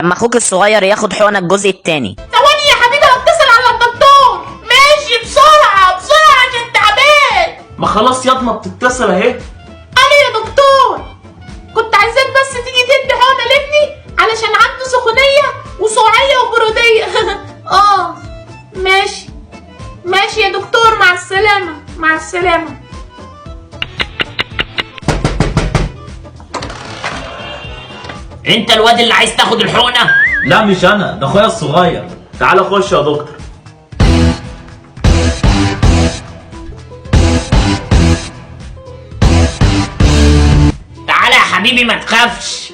اما اخوك الصغير ياخد حقنه الجزء التاني. ثواني يا حبيبي هتصل على الدكتور. ماشي بسرعه بسرعه عشان تعبان. ما خلاص ياضنا بتتصل اهي. انا يا دكتور كنت عايزاك بس تيجي تدي حقنه لابني علشان عنده سخونيه وسعيه وبروديه. ماشي ماشي يا دكتور، مع السلامه مع السلامه. انت الواد اللي عايز تاخد الحقنه؟ لا مش انا، ده اخويا الصغير. تعالى خش يا دكتور. تعالى يا حبيبي ما تخافش.